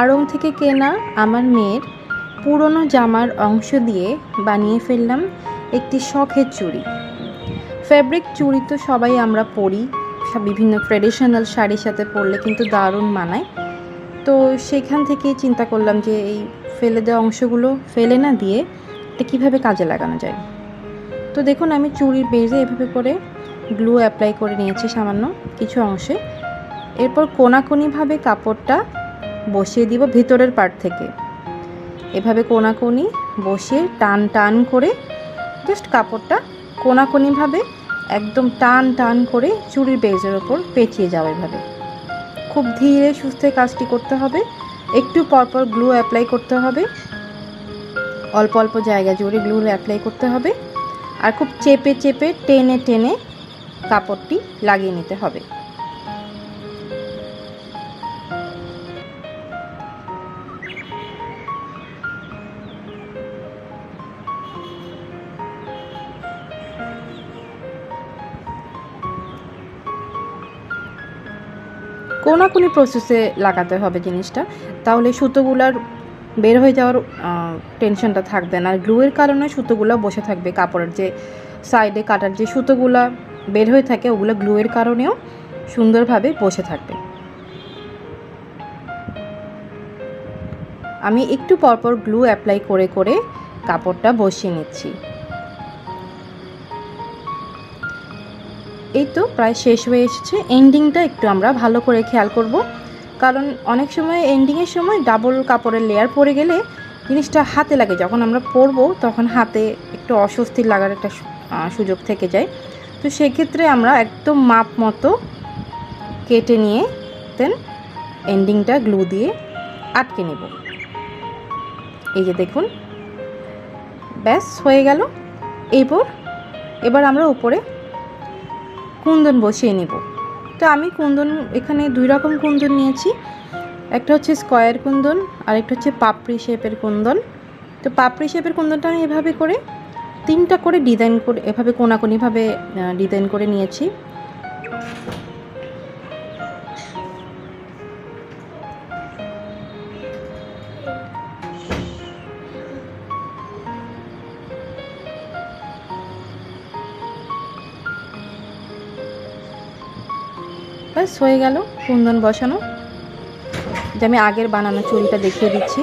আড়ং থেকে কেনা আমার মেয়ের পুরনো জামার অংশ দিয়ে বানিয়ে ফেললাম একটি শখের চুড়ি। ফ্যাব্রিক চুড়ি তো সবাই আমরা পরি, বিভিন্ন ট্রেডিশনাল শাড়ির সাথে পরলে কিন্তু দারুণ মানায়। তো সেখান থেকেই চিন্তা করলাম যে এই ফেলে দেওয়া অংশগুলো ফেলে না দিয়ে এটা কীভাবে কাজে লাগানো যায়। তো দেখুন আমি চুড়ির বেজে এভাবে করে গ্লু অ্যাপ্লাই করে নিয়েছি সামান্য কিছু অংশে। এরপর কোনাকুনিভাবে কাপড়টা বসিয়ে দিব ভিতরের পার্ট থেকে। এভাবে কোনাকুনি বসিয়ে টান টান করে জাস্ট কাপড়টা কোনাকুনিভাবে একদম টান টান করে চুড়ির বেজের ওপর পেঁচিয়ে যাও। এভাবে খুব ধীরে সুস্থে কাজটি করতে হবে। একটু পরপর গ্লু অ্যাপ্লাই করতে হবে, অল্প অল্প জায়গা জুড়ে গ্লু অ্যাপ্লাই করতে হবে, আর খুব চেপে চেপে টেনে টেনে কাপড়টি লাগিয়ে নিতে হবে। কোনাকুনি প্রসেসে লাগাতে হবে জিনিসটা, তাহলে সুতোগুলার বের হয়ে যাওয়ার টেনশনটা থাকবে না। আর গ্লুয়ের কারণে সুতোগুলো বসে থাকবে, কাপড়ের যে সাইডে কাটার যে সুতোগুলা বের হয়ে থাকে ওগুলো গ্লুয়ের কারণেও সুন্দরভাবে বসে থাকবে। আমি একটু পরপর গ্লু অ্যাপ্লাই করে করে কাপড়টা বসিয়ে নিচ্ছি। এই তো প্রায় শেষ হয়ে এসেছে। এন্ডিংটা একটু আমরা ভালো করে খেয়াল করব, কারণ অনেক সময় এন্ডিংয়ের সময় ডাবল কাপড়ের লেয়ার পড়ে গেলে জিনিসটা হাতে লাগে, যখন আমরা পরবো তখন হাতে একটু অস্বস্তি লাগার একটা সুযোগ থেকে যায়। তো সেক্ষেত্রে আমরা একদম মাপ মতো কেটে নিয়ে দেন এন্ডিংটা গ্লু দিয়ে আটকে নেব। এই যে দেখুন, ব্যাস হয়ে গেল। এবার আমরা উপরে কুন্দন বসিয়ে নেব। তো আমি কুন্দন এখানে 2 রকম কুন্দন নিয়েছি, একটা হচ্ছে স্কোয়ার কুন্দন আর একটা হচ্ছে পাপড়ি শেপের কুন্দন। তো পাপড়ি শেপের কুন্দনটা আমি এভাবে করে 3টা করে ডিজাইন করে এভাবে কোনাকুনিভাবে ডিজাইন করে নিয়েছি। ব্যাস হয়ে গেল কুন্দন বসানো। যে আমি আগের বানানো চুড়িটা দেখিয়ে দিচ্ছি।